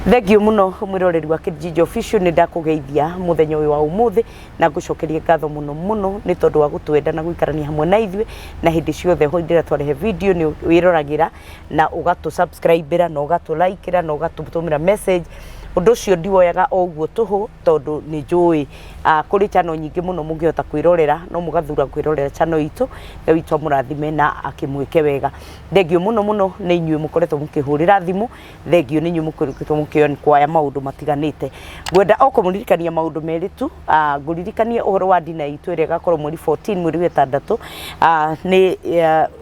Thengio muno mwiroreri wa Kijiji Official ni ndakugeithia muthenya uyu wa umuthi na ngucokeria ngatho muno ni tondu wa gutwenda na guikarania hamwe na ithwe na hindi ciothe hoindira twarehe video ni wiroragira na ugatu subscribe na ugatu like na ugatutumira message undu cio ndiwoyaga oguo tuhu tondu ni njui kuri channel nyingi muno mungihota kwirorera no mugathura kwirorera channel itu yawitwa murathime na akimwike wega. Thengio muno ni inyue mukoretwo mukihurira thimu, thengio ni inyue mukoretwo mukiona kwaya maundu matiganite. Ngwenda okumuririkania maundu meritu nguririkanie uhoro wa dina itu ire gakorwo mweri 14 mweri wa 6 ni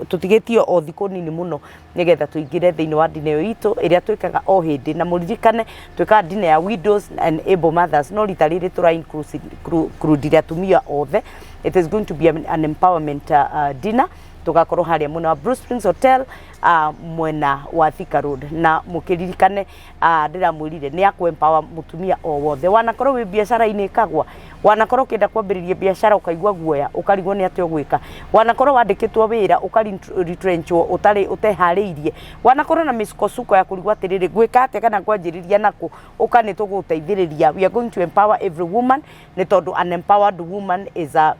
tutigitio o thiku nini muno nigetha tuingire thiini wa dina yo itu iria twikaga o hindi na muririkane twika dina ya widows and able mothers no ritariri tura include atumia othe. It is going to be an empowerment dinner tugakorwo haria muno wa Bruce Springs Hotel mwena wa Thika Road na mukiririkane ndiramwirire ni aku empower mutumia o wothe wanakorwo wi biashara ini kagwa wanakorwo kenda kwambiriria biashara ukaigwa guoya ukarigwo ni atio gwika wanakorwo wandikitwo wira ukari retrenchwo utari utehariirie wanakorwo na misukosuko ya kurigwa atiriri gwika atia kana kwanjiriria nako ukani tuguteithiriria. We are going to empower every woman ni tondu an empowered woman is an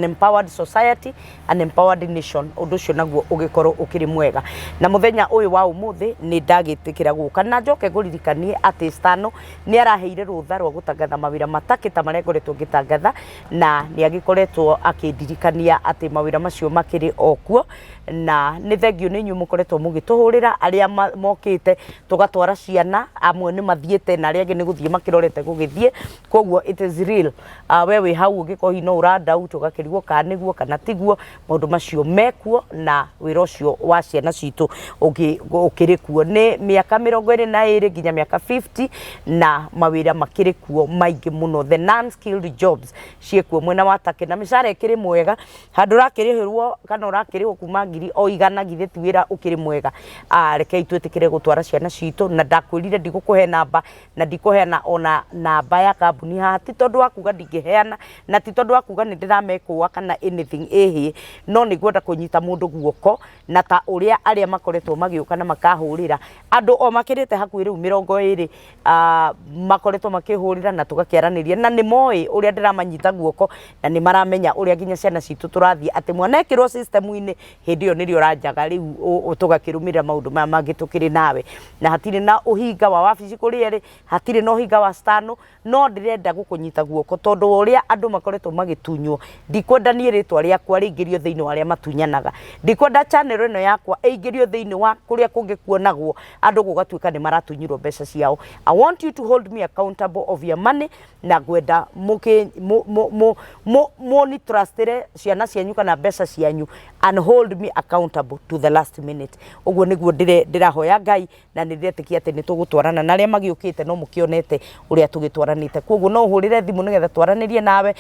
empowered society, an empowered nation. Undu cio naguo ugikorwo ukiri mwega na muthenya uyu wa umuthi ni ndagitikira guka na njoke nguririkanie ati Stano ni araheire rutha rwa gutangatha mawira matakita maria ngoretwo ngitangatha na ni agikoretwo akindirikania ati mawira macio makiri okuo na ni thengio ni nyu mukoretwo mugituhurira aria mokite tugatwara ciana amwe ni mathiete na aria angi ni guthie makirorete gugithie koguo it is real. Wewe hau ugikohi no urandau tugakirigwo kana niguo kana tiguo maundu macio mekuo na wira ucio wa ciana citu ukirikuo ni miaka 22 nginya miaka 50 na mawira makirikuo maingi muno the non skilled jobs ciekuo mwena watake na mishara ikiri mwega handu rakirihirwo kana urakirihwo kuma ngiri o igana githeti wira ukiri mwega reke itwetikire gutwara ciana citu na ndakwirire ndigukuhe namba na ndikuheana ona namba ya kambuni hati tondu akuga ndingiheana na ti tondu akuga ni ndiramekwa kana anything ehi no ni gwenda kunyita mundu guoko na ta uria aria makoretwo magiuka na makahurira andu o makirite hakuhi riu 20 makoretwo makihurira na tugakiaraniria na ni moi uria ndiramanyita guoko na ni maramenya uria ginya ciana citu turathie ati mwana ekirwo system ini hindi yo nirio ranjaga riu tugakirumira maundu ma magitukiri nawe na hatire na uhinga wa wabici kuri eri hatire no uhinga wa Stano no ndirenda gukunyita guoko tondu uria andu makoretwo magitunywo ndikwenda nie ritwa riakwa ringirio thiini wa aria matunyanaga ndikwenda channel ino yakwa eingirio thiini wa kuria kungikuonagwo andu gugatuika ni maratunyirwo mbeca ciao. I want you to hold me accountable of your money na gwenda ni trustire ciana cianyu kana mbeca cianyu and hold me accountable to the last minute. Uguo niguo ndirahoya Ngai na ndiretikia ati ni tugutwarana na aria magiukite no mukionete uria tugitwaranite koguo no uhurire thimu nigetha twaranirie nawe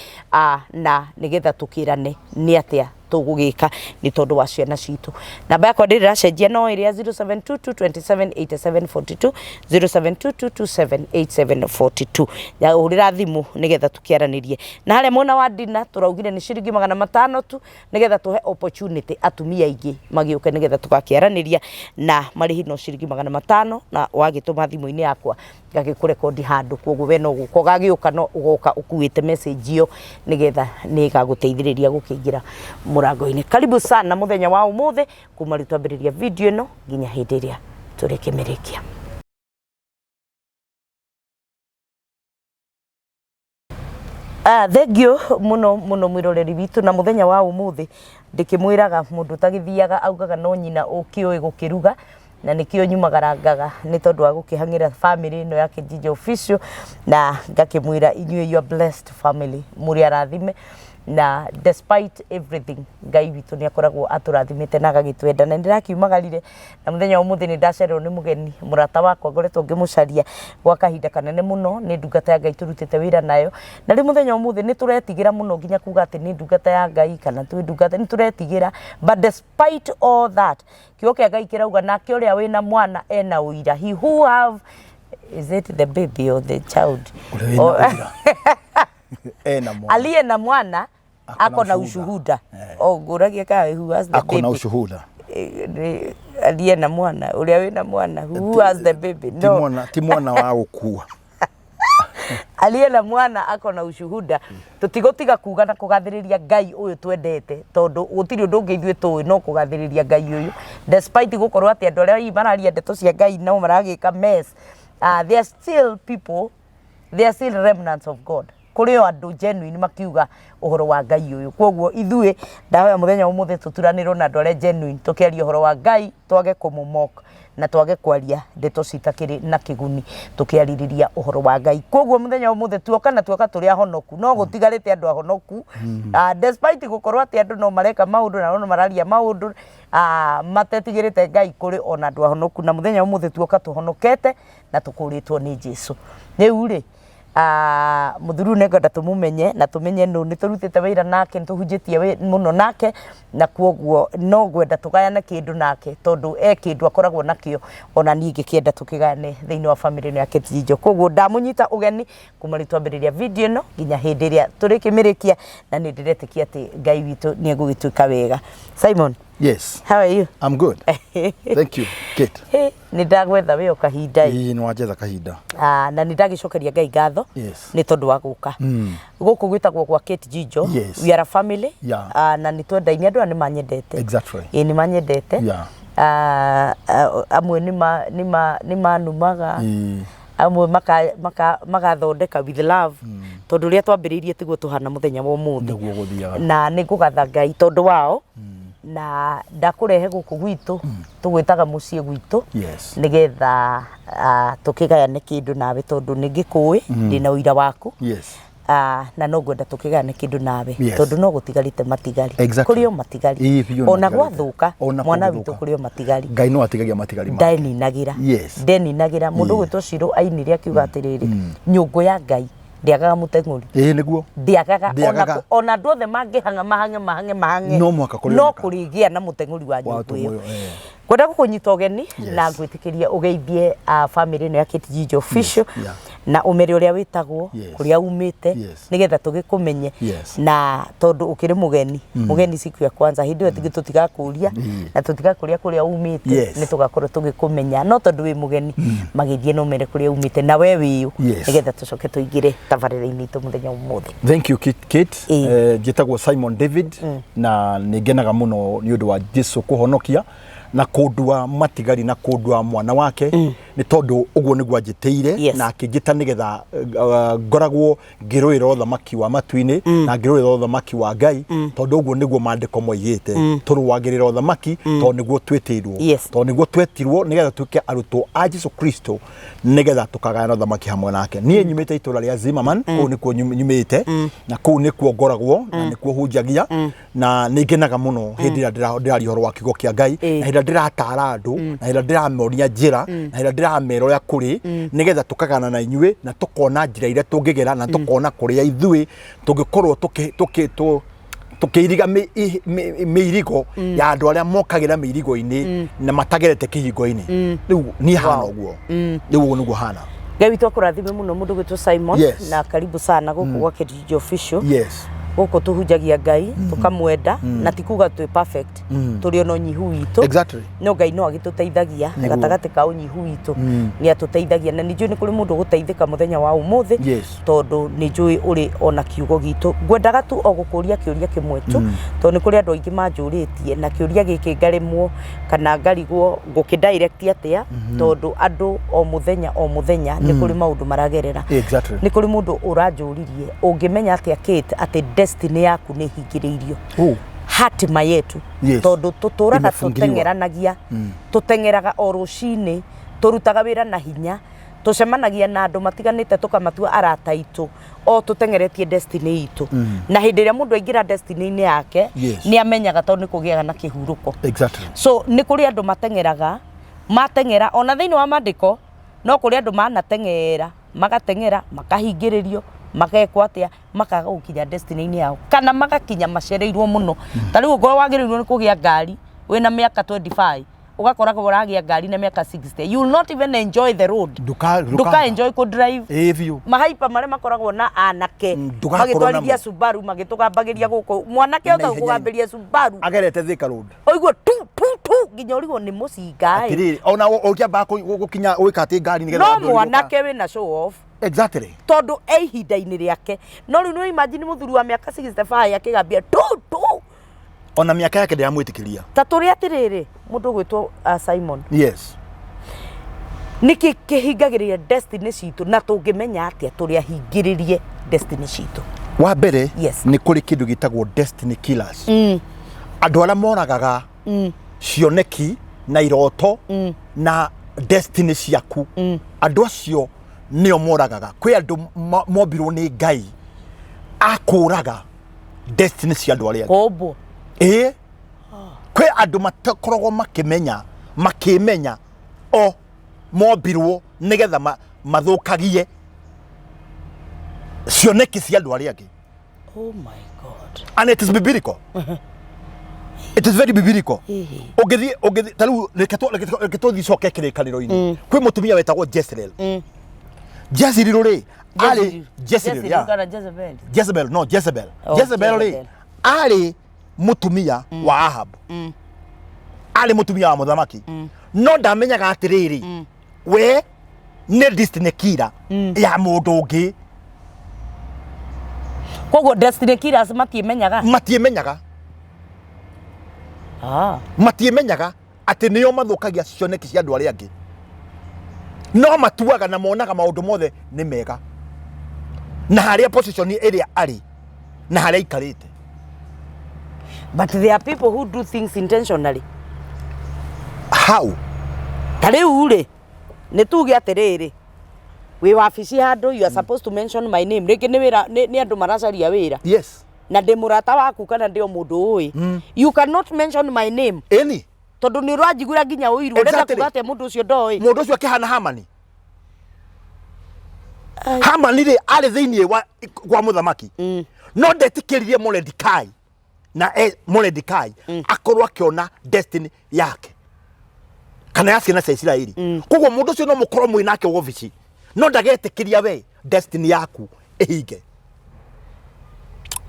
na nigetha tukirane ni atia tugugika ni tondu wa ciana citu. Namba yakwa ndiracenjia no iria 0722278742 0722278742 ya uhurira thimu nigetha tukiaranirie na haria mona wa dina turaugire ni ciringi 500 tu nigetha tuhe opportunity atumia ingi magiuke nigetha tugakiaraniria na marihi no ciringi 500 na wagituma thimu-ini yakwa ngagikurekondi handu koguo we no guko gagiuka no ugoka ukuite message iyo nigetha ni gaguteithiriria gukingira murango-ini. Karibu sana muthenya wa umuthi kuma ritwambiriria video ino nginya hindi iria turikimirikia. Thengio muno mwiroreri witu na muthenya wa umuthi ndikimwiraga mundu tagithiaga augaga no nyina ukioi gukiruga na nikio nyumagarangaga ni tondu wa gukihangira family ino ya Kijiji Official na ngakimwira inyue you are blessed family muri arathime na despite everything Ngai witu ni akoragwo aturathimite na agagitwenda na ndirakiumagarire na muthenya umuthi ni ndacererwo ni mugeni murata wakwa ngoretwo ngimucaria gwa kahinda kanene muno ni ndungata ya Ngai turutite wira nayo na ri muthenya umuthi ni turetigira muno nginya kuga ati ni ndungata ya Ngai kana tu ndungata ni turetigira but despite all that kio kia Ngai kirauga nake uria wina mwana ena uira he who have is it the baby or the child aliye na mwana ako na ushuhuda nguragia ka who has the baby ako na ushuhuda aliye na mwana uria wina mwana who has the baby no ti mwana wa gukua aliye na mwana akona ushuhuda tutigotiga kuga na kugathiriria Ngai uyu twendete tondu gutiri undu ungi ithuĩ tũĩ no kugathiriria Ngai uyu despite gukorwo ati andu aria mararia ndeto cia Ngai no maragika mess there are still people, there are still remnants of God kuri o andu genuine makiuga uhoro wa Ngai uyu koguo ithuĩ ndahoya muthenya umuthi tuturanirwo na andu aria genuine tukiaria uhoro wa Ngai twage kumumoka na twage kwaria ndeto citakiri na kiguni tukiaririria uhoro wa Ngai koguo muthenya umuthi tuoka na tuoka turi ahonoku no gutigarite andu ahonoku despite gukorwo ati andu no mareka maundu na no mararia maundu matetigirite Ngai kuri ona andu ahonoku na muthenya umuthi tuoka tuhonokete na tukuritwo ni Jesu riu ri muthuru ngenda tumumenye na tumenye no ni turutite wira nake tuhunjitie muno nake na kuoguo no gwenda tugayane kindu nake tondu kindu akoragwo nakio ona ningi kienda tukigane thiini wa family ya Ketijo koguo ndamunyita ugeni kumari twambiriria video no nginya hindi iria turikimirikia na ni ndiretikia ati Ngai witu ni egugituika wega. Simon, yes, how are you? I'm good. Thank you, Kate. Ni ndagwetha we okahinda ni wanjetha kahinda na ni ndagicokeria Ngai ngatho ni tondu wa guka guku gwitagwo kwa Kate Jijo. We are a family na ni twendaine andu ni manyendete exactly ni manyendete amwe ni manumaga amwe magathondeka with love tondu ria twambiririe tiguo tuhana muthenya wa umuthi na ni ngugatha Ngai tondu wao na ndakurehe guku gwitu tugwitaga mucie gwitu nigetha tukigayane kindu nawe tondu ningikui ndina uira waku na no gwenda tukigayane kindu nawe tondu no gutigarite matigari kurio matigari ona gwathuka mwana witu kurio matigari Ngai no atigagia matigari ndeninagira mundu gwitwo Ciro ainire akiuga atiriri nyungu ya Ngai ndiagaga muteng'uri niguo ndiagaga ona andu othe mangihanga mahange no kurigia na muteng'uri wa nyungu iyo kwenda gukunyita ugeni na gwitikiria ugeithie family ya Kate Jijo official na umeri uria witagwo kuria umite nigetha tugikumenye na tondu ukiri mugeni siku ya kwanza hindi we tutigakuria na tutigakuria kuria umite ni tugakorwo tugikumenya no tondu wi mugeni magithie no mere kuria umite na we wiu nigetha tucoke tuigire tabarira-ini itu muthenya umuthi. Thank you Kate. Jitagwo Simon David na ningenaga muno ni undu wa Jesu kuhonokia na kundua matigari na kundua mwana wake ni tondu uguo niguo anjiteire na akijita nigetha ngoragwo ngiruira uthamaki wa matu-ini na ngiruira uthamaki wa Ngai tondu uguo niguo maandiko moigite turuagirira uthamaki tondu niguo twetirwo tondu niguo twetirwo nigetha tuike arutwo a Jesu Kristo nigetha tukagayana uthamaki hamwe nake. Nie nyumite itura ria Zimmerman kuu nikuo nyumite na kuu nikuo ngoragwo na nikuo hunjagia na ningenaga muno hindi ria ndirari horo wa kiugo kia Ngai na hindi ndiratara andu na hindi ndiramoria njira na hindi ndiramera uria kuri nigetha tukagana na inyue na tukona njira iria tungigera na tukona kuria ithui tungikorwo tukiriga meirigo ya andu aria mokagira meirigo-ini na matagerete kihingo-ini riu ni hana uguo riu niguo hana. Ngai witu akurathime muno mundu gwitwo Simon na karibu sana guku gwa Kate Jijo official guku tuhunjagia Ngai tukamwenda na tikuga twi perfect turi ono nyihu witu no Ngai no agituteithagia gatagati ka unyihu witu ni atuteithagia na ninjui ni kuri mundu guteithika muthenya wa umuthi tondu ninjui uri ona kiugo gitu ngwendaga tu o gukuria kiuria kimwe tu tondu ni kuri andu aingi manjuritie na kiuria giki ngarimwo kana ngarigwo ngukidirect atia tondu andu o muthenya ni kuri maundu maragerera ni kuri mundu uranjuririe ungimenya atia Kate ati destiny yaku ni hingiriirio hatima yetu tondu tuturaga tutengeranagia tutengeraga o rucini turutaga wira na hinya tucemanagia na andu matiganite tukamatua arata itu o tutengeretie destiny itu na hindi ria mundu aingira destiny-ini yake ni amenyaga tondu ni kugiaga na kihuruko so ni kuri andu matengeraga ona thiini wa mandiko no kuri andu manatengera magatengera makahingiririo magekwo atia makaga gukinya destiny-ini yao kana magakinya macereirwo muno tariu ngoro wagirirwo ni kugia ngari wina miaka 25 ugakoraga uragia ngari na miaka 60 you will not even enjoy the road duka enjoy ko drive mahaipa mare makoragwo na anake magitwarithia Subaru magitugambagiria guku mwanake ota kugambiria Subaru agerete Thika road oiguo tu tu nginya ũrigwo nĩ mũcinga atiriri ona ũkiamba gũkinya ũika atĩ ngari nĩgetha no mwanake wĩna show off exactly tondu e ihinda-inĩ rĩake no rĩu nĩ imagine mũthuri wa mĩaka 65 akĩgambia tu ona mĩaka yake ndĩramwĩtĩkĩria ta tũrĩ atĩrĩrĩ mũndũ gwĩtwo Simon yes nĩkĩ kĩhingagĩrĩria destiny citũ na tũngĩmenya atĩa tũrĩ ahingĩrĩrie destiny citũ wa mbere yes. nĩ kũrĩ kĩndũ gĩtagwo destiny killers andũ arĩa moragaga cioneki na iroto na destiny ciaku andũ acio nĩo moragaga kwĩ andũ mombirwo nĩ Ngai akũraga destiny cia andũ arĩa kombo kwĩ andũ matakoragwo makĩmenya o mombirwo nĩgetha mathũkagie cioneki cia andũ arĩa angĩ. Oh my God. And it is biblical. It is very biblical. Ũngĩthiĩ ta rĩu reke tũthiĩ coke kĩrĩkanĩro-inĩ kwĩ mũtumia wetagwo Jezreel. Jezreel rĩ arĩ Jezebel rĩ arĩ mũtumia wa Ahab. Arĩ mũtumia wa mũthamaki. No ndamenyaga atĩrĩrĩ we nĩ destiny killer ya mũndũ ũngĩ. Koguo destiny killers matimenyaga atĩ nĩo mathũkagia cioneki cia andũ arĩa angĩ no matuaga na monaga maũndũ mothe nĩ mega na harĩa position ĩrĩa arĩ na harĩa aikarĩte. But there are people who do things intentionally. How? Ta rĩu rĩ nĩ tuge atĩrĩrĩ wĩ wabici handũ you are supposed to mention my name rĩngĩ nĩ wĩra nĩ andũ maracaria wĩra. Yes. Na ndĩ mũrata waku kana ndĩ o mũndũ ũĩ you cannot mention my name any tondu nĩ ũranjigũra nginya ũiru ũrenda kuga atĩ mũndũ ũcio ndoĩ. Mũndũ ũcio akĩhana Hamani. Hamani rĩ arĩ thĩinĩ wa mũthamaki no ndetĩkĩririe Mordekai na Mordekai akorwo akĩona destiny yake kana ya ciana cia Isiraeli. Koguo mũndũ ũcio no mũkorwo mwĩ nake obici no ndagetĩkĩria we destiny yaku ĩhinge.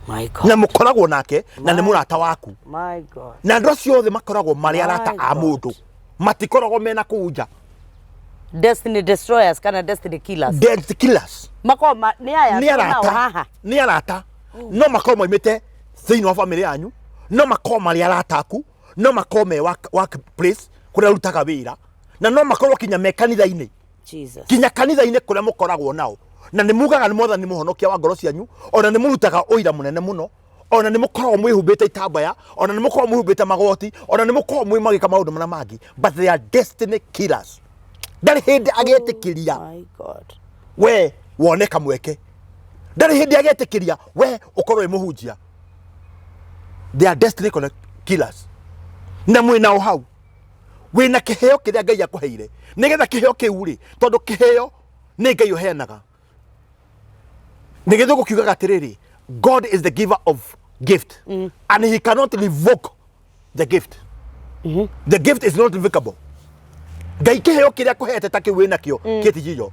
My God. Na mũkoragwo nake na nĩ mũrata waku. My God. Na andũ acio othe makoragwo marĩ arata a mũndũ matikoragwo mena kũnja. Destiny destroyers kana destiny killers. Destiny killers. Makoma nĩ aya nĩ arata no makorwo moimĩte thĩinĩ wa family yanyu no makorwo marĩ arata aku no makorwo me work place kũrĩa rutaga wĩra na no makorwo kinya me kanitha-inĩ. Jesus. Kinya kanitha-inĩ kũrĩa mũkoragwo nao na nĩ mugaga nĩ mothe nĩ mũhonokia wa ngoro cianyu ona nĩ mũrutaga ũira mũnene mũno ona nĩ mũkoragwo mwĩhumbĩte itambaya ona nĩ mũkoragwo mwĩhumbĩte magoti ona nĩ mũkoragwo magĩka maũndũ marĩa mangĩ but they are destiny killers. Ndarĩ hĩndĩ agĩtĩkĩria we wone kamweke. Ndarĩ hĩndĩ agĩtĩkĩria we ũkorwo wĩ mũhunjia. They are destiny killers. Na mwĩnao hau wĩna kĩheo kĩrĩa Ngai akũheire nĩgetha kĩheo kĩu rĩ tondũ kĩheo nĩ Ngai ũheanaga. Nĩ gĩthũngũ kiugaga atĩrĩrĩ God is the giver of gift and he cannot revoke the gift. The gift is not revocable. Ngai kĩheo kĩrĩa akũhete ta kĩu wĩna kĩo kĩtigiyo.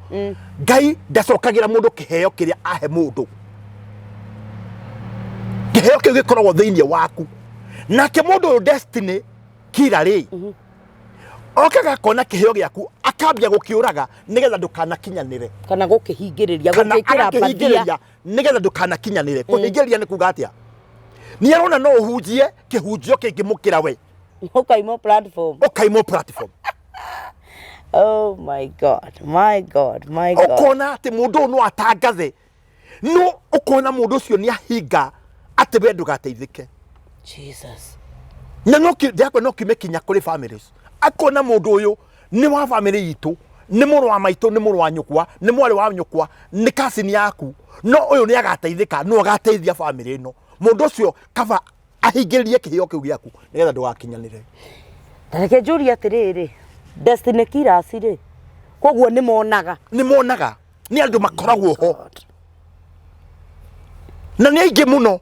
Ngai ndacokagĩra mũndũ kĩheo kĩrĩa ahe mũndũ. Kĩheo kĩu gĩkoragwo thĩinĩ waku nake mũndũ ũyũ destiny killer rĩ okaga kona kĩheo gĩaku akambia gũkĩũraga nĩgetha ndũkanakinyanĩre kana gũkĩhingĩrĩria gũkĩkĩra bathia nĩgetha ndũkanakinyanĩre. Kũhingĩrĩria nĩ kuga atĩa nĩ arona no ũhunjie kĩhunjio kĩngĩmũkĩra we ũkaimwo platform. Oh my God. Ũkona atĩ mũndũ ũyũ no atangathe no ũkona mũndũ ũcio nĩ ahinga atĩ we ndũgateithĩke. Jesus. Na no kĩmekinya kũrĩ families akona mũndũ ũyũ nĩ wa family itũ nĩ mũrũ wa maitũ nĩ mũrũ wa nyũkwa nĩ mwarĩ wa nyũkwa nĩ cousin yaku no ũyũ nĩ agateithĩka no agateithia family ĩno. Mũndũ ũcio kaba ahingĩrĩrie kĩheo kĩu gĩaku nĩgetha ndũgakinyanĩre. Tareke njũrie atĩrĩrĩ destiny killers rĩ koguo nĩ monaga nĩ andũ makoragwo ho na nĩ aingĩ mũno.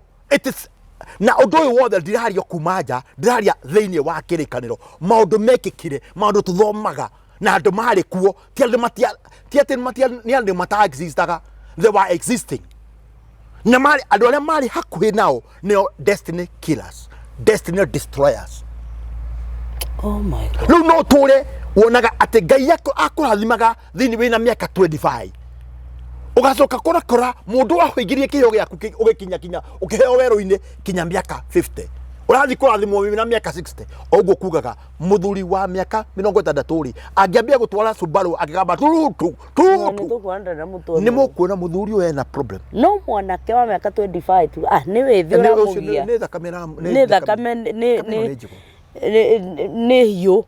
Na ũndũ ũyũ wothe ndiraria kuma nja ndiraria thĩinĩ wa kĩrĩkanĩro maũndũ mekĩkire maũndũ tũthomaga na andũ marĩ kuo ti andũ mata-existaga they were existing na andũ arĩa marĩ hakuhĩ nao nĩo destiny killers destiny destroyers. Oh my God. Riu no tore wonaga ati Ngai akurathimaga thini wina miaka 25 ugacoka kora mundu wahuingirie kiheo giaku ugikinya ukiheo wero-ini kinya miaka 50 urathi kurathimwo wina miaka 60 oguo kugaga muthuri wa miaka 60 ri angiambia gutwara Subaru agigamba turutu ni mukuona muthuri uyu ena problem no mwanake wa miaka 25 tu ni withi uramugia ni thakame ni hiyo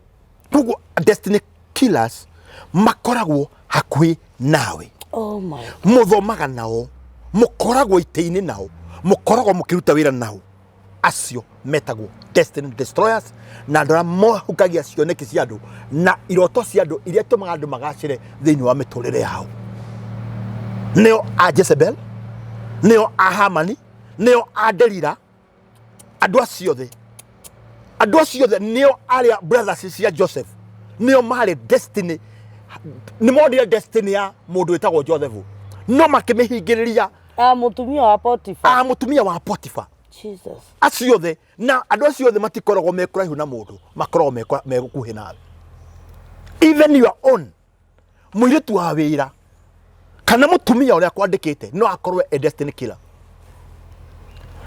tugu destiny killers makoragwo hakui nawe. Oh my. Muthomaga nao mukoragwo ite-ini nao mukoragwo mukiruta wira nao acio metagwo destiny destroyers na andå arĩa mohukagia cioneki cia andũ na iroto cia andũ iria itumaga andũ magacĩre thĩinĩ wa mĩtũrĩre yao. Nĩo a Jezebel, nĩo a Hamani, nĩo a Delila, andũ acio othe nĩo arĩa brothers cia Joseph, nĩo marĩ destiny, nĩ monire destiny ya mũndũ wĩtagwo Joseph no makĩmĩhingĩrĩria mutumia wa Potiphar. Mutumia wa Potiphar. Jesus. Acio othe na andũ acio othe matikoragwo mekuraihu na mũndũ, makoragwo megũkuhĩ nawe. Even your own mũirĩtu wa wĩra kana mũtumia ũrĩa kwandĩkĩte no akorwo a destiny killer.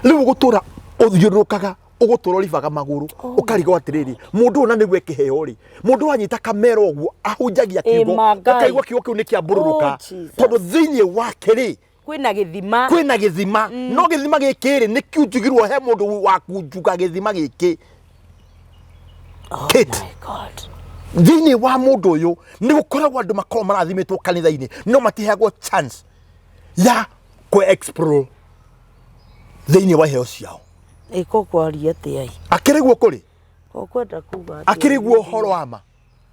Rĩu gũtũra ũthiũrũrũkaga ũgũtũra ũribaga magũrũ ũkarigwo atĩrĩrĩ mũndũ ũna nĩguo kĩheo rĩ mũndũ wanyita kamera ũguo ahunjagia kiugo ũkaigua kiugo kĩu nĩ kĩambũrũrũka tondũ thĩinĩ wake rĩ kwina gĩthima no gĩthima gĩkĩ rĩ nĩ kiunjugirwo he mũndũ wa kunjuga gĩthima gĩkĩ. Oh my God. Thĩinĩ wa mũndũ ũyũ nĩ gũkoragwo andũ makorwo marathimĩtwo kanitha-inĩ no matiheagwo chance ya kũ-explore thĩinĩ wa iheo ciao. Iko kwaria atia akĩrĩguo kũrĩ kwenda kuga akĩrĩguo ũhoro wa ma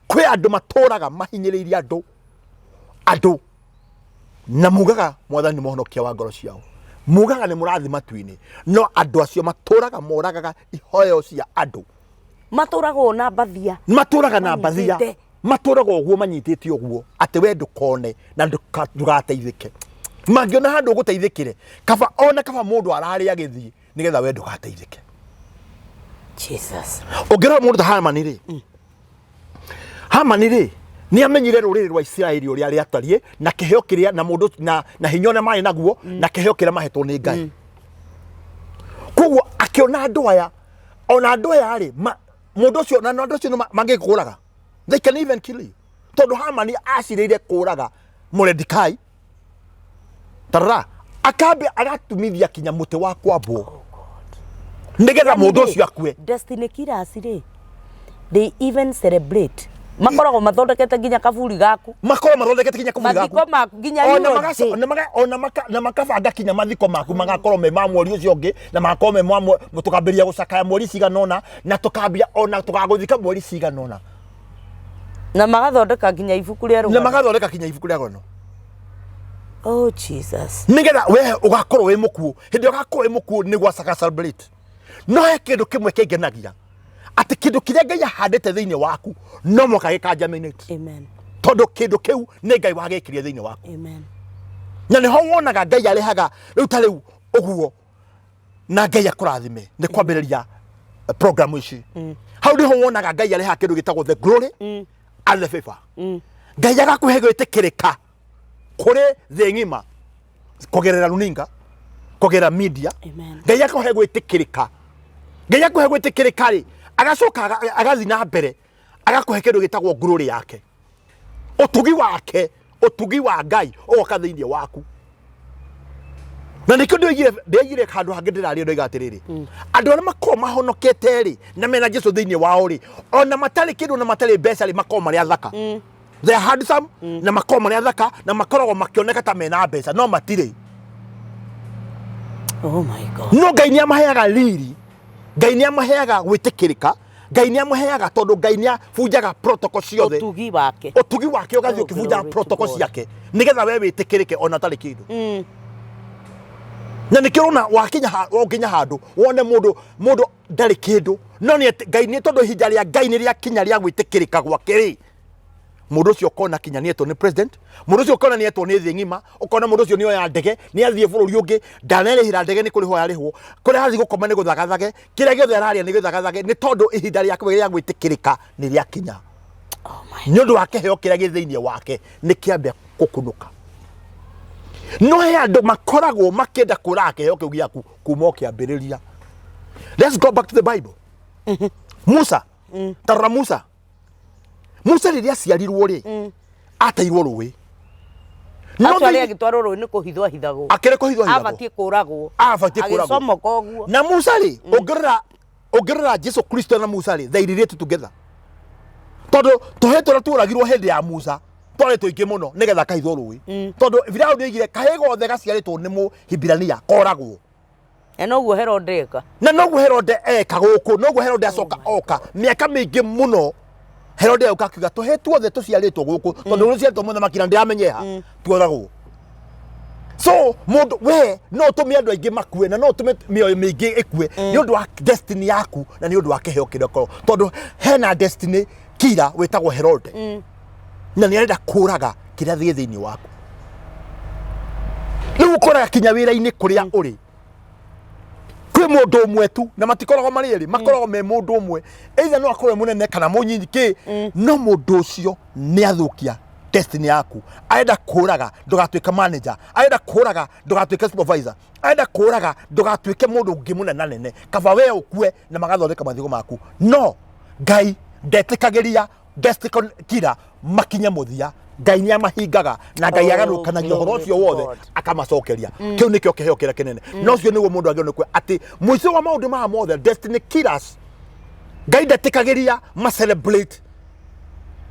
kwĩ andũ matũraga mahinyĩrĩirie andũ na mugaga mwathani mũhonokia wa ngoro ciao, mugaga nĩ mũrathi matu-inĩ no andũ acio matũraga moragaga ihoyo cia andũ, matũraga na mbathia, matũraga ũguo manyitĩte ũguo atĩ we ndũkone na ndũgateithĩke. Mangĩona handũ ũgũteithĩkĩre kaba mũndũ ararĩa gĩthiĩ nigetha we ndũgateithĩke. Jesus. Ũngĩrora mũndũ ta Hamani rĩ nĩ amenyire rũrĩrĩ rwa Isiraeli ũrĩa rĩatariĩ na kĩheo kĩrĩa na mũndũ na hinya ũrĩa marĩ naguo na kĩheo kĩrĩa mahetwo nĩ Ngai. Koguo akĩona andũ aya rĩ mũndũ ũcio na andũ acio mangĩkũraga, they can even kill you. Tondũ Hamani acirĩire kũraga Mordekai tarara akambia agatumithia kinya mũtĩ wa kwambwo nigetha mũndũ ũcio akue. Destiny killers rĩ they even celebrate makoragwo mathondekete nginya kaburi gaku, mathiko maku nginya na makabanga kinya mathiko maku magakorwo me ma mweri ũcio ũngĩ na magakorwo me mũtukambĩria gũcakaya mweri ciganona na tukambia ona tugagũthika mweri ciganona na magathondeka nginya ibuku rĩa rũgano. Oh Jesus. Nigetha we ugakorwo we mukuo hindi ugakorwo we mukuo ni gwa celebrate no he kindu kimwe kingenagia ati kindu kiria Ngai ahandite thiini waku no moka gikajaminate. Amen. Tondu kindu kiu ni Ngai wagikirie thiini waku. Amen. Na ni ho wonaga Ngai arehaga riu ta riu uguo na Ngai akurathime ni kwambiriria program ici. How do you wonaga Ngai arehaga kindu gitagwo the glory and the favor. Ngai agakuhe gwitikirika kuri thĩ ng'ima kugerera runinga kugerera media. Ngai akahe gwitikirika ri agacoka agathi na mbere agakuhe kindu gitagwo glory yake, utugi wa Ngai ugoka thĩinĩ waku. Na nikio ndigire handu hangi ndirario ndoiga atiriri andu arĩa makorwo mahonokete ri na mena Jesu thĩinĩ wao ri ona matari kindu na matari mbeca ri makorwo marĩ athaka. They are handsome na makorwo marĩ athaka na makoragwo makioneka ta mena mbeca no matirĩ. Oh my God. No Ngai nĩ amaheaga riri, Ngai nĩ amaheaga gwĩtĩkĩrĩka, Ngai nĩ amaheaga tondũ Ngai nĩ abunjaga protocol ciothe. Utugi wake ũgathĩ ũkĩbunjaga protocol ciake nigetha we wĩtĩkĩrĩke ona tarĩ kĩndũ. Na nĩ kĩrona wakinya handũ wone mũndũ ndarĩ kĩndũ no nĩ Ngai nĩ tondũ ihinda rĩa Ngai nĩ rĩakinya rĩa gwĩtĩkĩrĩka gwake rĩ mundu ucio kona kinya nieto ni president, mundu ucio kona nieto ni thĩ ng'ima, ukona mundu ucio nio ya ndege ni athie bũrũri ũngĩ, ndanarĩhĩra ndege ni kũrĩhwo yarĩhwo, kũrĩa hathi gũkoma ni gũthagathage, kĩrĩa gĩothe araria ni gĩthagathage, ni tondu ihinda rĩake rĩa gwĩtĩkĩrĩka ni rĩakinya. Nĩ ũndũ wa kĩheo kĩrĩa gĩ thĩinĩ wake ni kĩambia gũkũnũka. No he andũ makoragwo makĩenda kũraga kĩheo kĩu gĩaku kuma o kĩambĩrĩria. Let's go back to the Bible. Musa, tarora Musa. Musa rĩrĩa aciarirwo rĩ, ateirwo rũĩ. No nĩ agĩtwarwo rũĩ nĩ kũhithwo hithagwo. Akĩrĩ kũhithwo hithagwo. Abatie kũragwo. Abatie kũragwo. Agĩcomoka ũguo. Na Musa rĩ, ongerera Jesu Kristo na Musa rĩ, they relate together. Tondu tũhetwo tũragirwo hĩndĩ ya Musa, twarĩ tũingĩ mũno nĩgetha kahithwo rũĩ. Tondu Firaũni nĩoigire kahĩ gothe gaciarĩtwo nĩ Mũhibirania koragwo. Noguo Herode eka. Na noguo Herode eka gũkũ, noguo Herode acoka oka mĩaka mĩingĩ mũno. Herode oka akiuga tũhetwo othe tũciarĩtwo gũkũ, tondu ũciarĩtwo mũthamaki na ndĩamenyeha tuoragwo. So mundu we no tũme andũ aingĩ makue na no tũme mĩoyo mĩingĩ ĩkue nĩ ũndũ wa destiny yaku na nĩ ũndũ wa kĩheo kĩrĩa korwo, tondu hena destiny kira wĩtagwo Herode na nĩ arenda kũraga kĩrĩa thĩ thĩinĩ waku. Rĩu ũkoraga kinya wĩra-inĩ kũrĩa ũrĩ kwĩ mũndũ ũmwe tu na matikoragwo marĩ erĩ, makoragwo me mũndũ ũmwe, either no akorwo mũnene kana mũnyinyi kĩ, no mũndũ ũcio nĩ athũkia destiny yaku. Arenda kũraga ndũgatuĩke manager, arenda kũraga ndũgatuĩke supervisor, arenda kũraga ndũgatuĩke mũndũ ũngĩ mũnene, kaba we ũkue na magathondeka mathigo maku. No Ngai ndetĩkagĩria destiny kira makinye mũthia. Ngai nĩ amahingaga na Ngai agarũrũkanagia ũhoro ũcio wothe akamacokeria. Kĩu nĩkĩo kĩheo kĩrĩa kĩnene. No ũcio nĩguo mũndũ agĩrĩirwo nĩ kuoya atĩ mũico wa maũndũ maya mothe destiny killers Ngai ndetĩkagĩria ma celebrate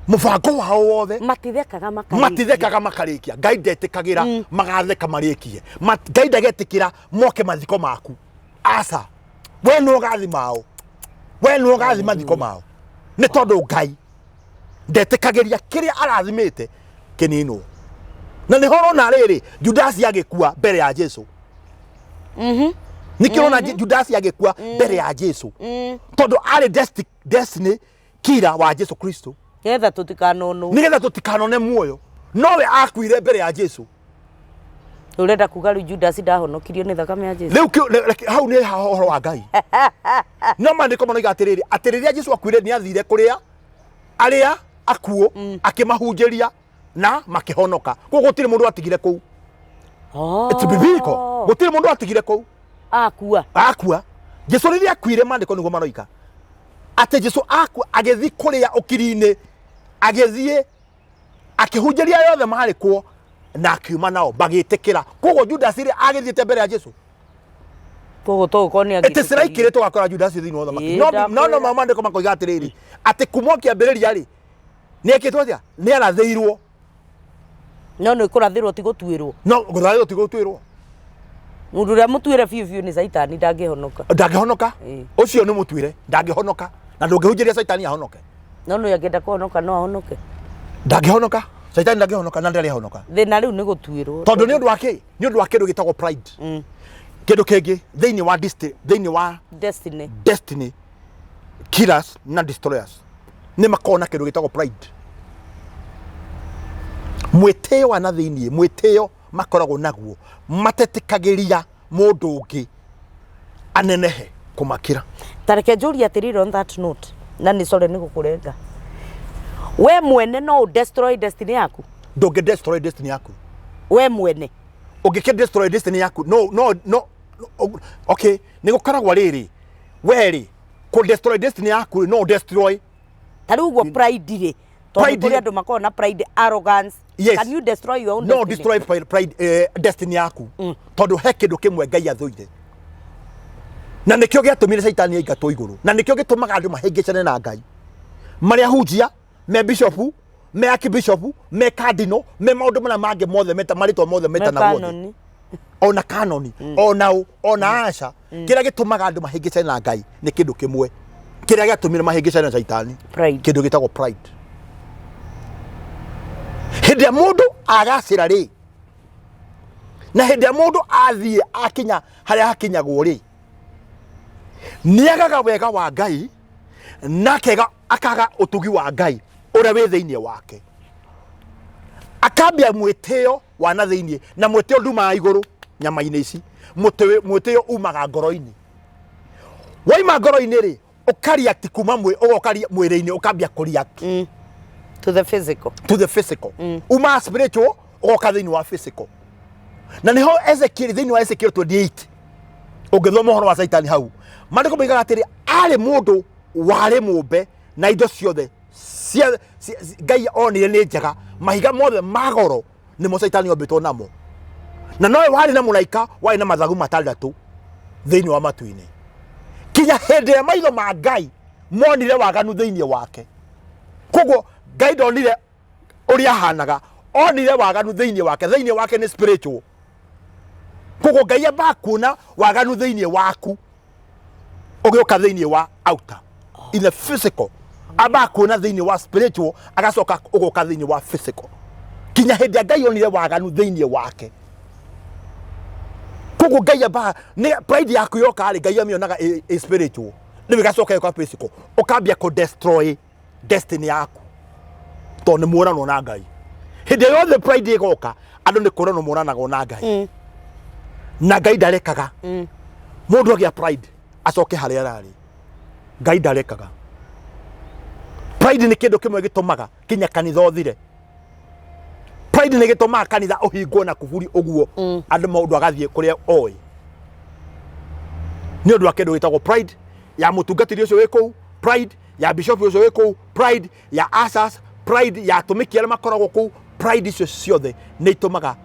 mũbango wao wothe. Matithekaga makarĩkia. Ngai ndetĩkagĩra magatheka marĩkie. Ngai ndagetĩkĩra moke mathiko maku. Aca we nĩ ũgathi mao, we nĩ ũgathi mathiko mao, nĩ tondũ Ngai ndetĩkagĩria kĩrĩa arathimĩte kĩninwo. Na nĩ horo na rĩrĩ Judasi agĩkua mbere ya Jesu. Nĩkĩo na Judasi agĩkua mbere ya Jesu. Tondũ arĩ destiny kira wa Jesu Kristo. Nĩgetha tũtikanone muoyo. Nowe akuire mbere ya Jesu. Ũrenda kuga rĩu Judasi ndahonokirio nĩ thakame ya Jesu. Rĩu hau nĩ horo wa Ngai. No maandĩko manoiga atĩrĩrĩ, atĩ rĩrĩa Jesu akuire nĩ athire kũrĩa arĩa akuo akĩmahunjĩria na makĩhonoka. Koguo gũtirĩ mũndũ atigire kũu. It's biblical. Gũtirĩ mũndũ atigire kũu. Akua. Jesu rĩrĩa akuire maandĩko nĩguo maroika atĩ Jesu akua agĩthiĩ kũrĩa ũkiri-inĩ, agĩthiĩ akĩhunjĩria yothe marĩ kuo na akiuma nao bagĩtĩkĩra. Koguo Judasi rĩ agĩthiĩte mbere ya Jesu. Ete siraikire tugakora Judasi thĩinĩ wa thamaki. No maandĩko makoiga atĩrĩrĩ atĩ kuma kĩambĩrĩria rĩ nĩ ekĩtwo atĩa, nĩ arathĩirwo. No nĩ kũrathĩrwo ti gũtuĩrwo. No gũrathĩrwo ti gũtuĩrwo. Mũndũ ũrĩa mũtuĩre biũ nĩ Saitani ndangĩhonoka. Ndangĩhonoka. Ũcio nĩ mũtuĩre ndangĩhonoka na ndũngĩhunjĩria Saitani ahonoke. No nĩ angĩenda kũhonoka no ahonoke. Ndangĩhonoka. Saitani ndangĩhonoka na ndarĩ ahonoka. Thĩna rĩu nĩ gũtuĩrwo. Tondũ nĩ ũndũ wa kĩ? Nĩ ũndũ wa kĩndũ gĩtagwo pride. Kĩndũ kĩngĩ thĩinĩ wa destiny killers na destroyers nĩ makona kĩndũ gĩtagwo pride. Mwĩtĩo wa na thĩinĩ, mwĩtĩo makoragwo naguo, matetĩkagĩria mũndũ ũngĩ anenehe kũmakĩra. Tareke njũria atĩrĩrĩ on that note, na nĩ sore nĩ gũkũrenga. We mwene no destroy destiny yaku? Ndũngĩ destroy destiny yaku. We mwene ũngĩkĩ destroy destiny yaku? No. Okay, nĩ gũkoragwo rĩrĩ werĩ kũ destroy destiny yaku no destroy. Tarĩu ũguo pride rĩ, tondũ kũrĩ andũ makoragwo na pride, arrogance. Yes. Can you destroy your own destiny? No destroy pride destiny yaku. Tondũ he kĩndũ kĩmwe Ngai athũire. Na nĩkĩo gĩatũmire Saitani aingatwo igũrũ. Na nĩkĩo gĩtũmaga andũ mahĩngĩcane na Ngai. Marĩa hunjia, me bishopu, me archbishopu, me cardinal, me maũndũ marĩa mangĩ mothe marĩtwa mothe metana wothe. Ona kanoni, ona aca. Kĩrĩa gĩtũmaga andũ mahĩngĩcane na Ngai nĩ kĩndũ kĩmwe. Kĩrĩa gĩatũmire mahĩngĩcane na Saitani. Kĩndũ gĩtagwo pride. Hĩndĩ ya mũndũ agacĩra rĩ, na hĩndĩ ya mũndũ athiĩ akinya harĩa hakinyagwo rĩ, nĩagaga wega wa Ngai na akaga ũtugi wa Ngai ũrĩa wĩ thĩinĩ wake. akambia mwitio wa na thiini na mwitio nduma iguru nyama-ini ici mwitio umaga ngoro-ini waima ngoro-ini ri ukariact kuma ugokaria mwiri-ini ukambia kuriact to the physical uma spiritual ugoka thiini wa physical na niho Ezekiel thiini wa Ezekiel 28 ungithoma horo wa Saitani hau mandiko moigaga atiri ari mundu wari mumbe na indo ciothe Ngai onire ni njega mahiga mothe magoro ni mo Saitani ombitwo namo na nowe wari na mulaika wari na mathagu matandatu thiini wa matu-ini kinya hindi ya maitho ma Ngai monire waganu thiini wake koguo Ngai ndonire uria hanaga onire waganu thiini wake ni spiritual koguo Ngai amba kuona waganu thiini waku ugioka thiini wa outer in the physical amba kuona thiini wa spiritual agacoka ugoka thiini wa physical kinya hindi Ngai onire waganu thiini wake koguo Ngai amba ni pride yaku yoka ri Ngai amionaga spiritual ni gacoka yoka physical ukambia ku destroy destiny yaku to ni muonano na Ngai hindi yothe pride igoka andu ni kurano muonanaga na Ngai na Ngai ndarekaga mundu agia pride acoke haria arari Ngai ndarekaga pride ni kindu kimwe gitumaga kinya kanitha uthire pride ni gitumaga kanitha uhingwo na kuburi uguo andu maundu agathie kuria oi ni undu wa kindu gitagwo pride ya mutungatiri ucio wiku pride ya bishop ucio wiku pride ya asas pride ya tumiki aria makoragwo ku pride icio ciothe ni itumaga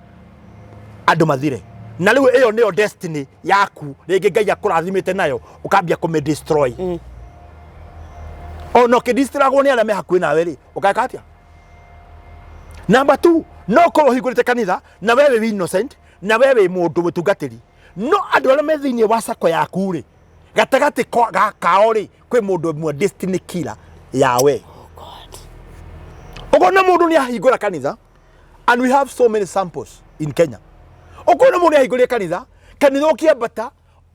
andu mathire na riu iyo niyo destiny yaku ringi Ngai akurathimite nayo ukambia kume destroy ono ke distragwo ni aria me hakuhi nawe ri ukaka atia number 2 no korwo hingurite kanitha na wewe wi innocent na wewe mundu mutungatiri no andu aria me thiini wa sako yaku ri gatagati kao ri kwi mundu mwe destiny killer yawe ogona mundu ni ahingura kanitha and we have so many samples in Kenya ogona mundu ahingura kanitha ukiambata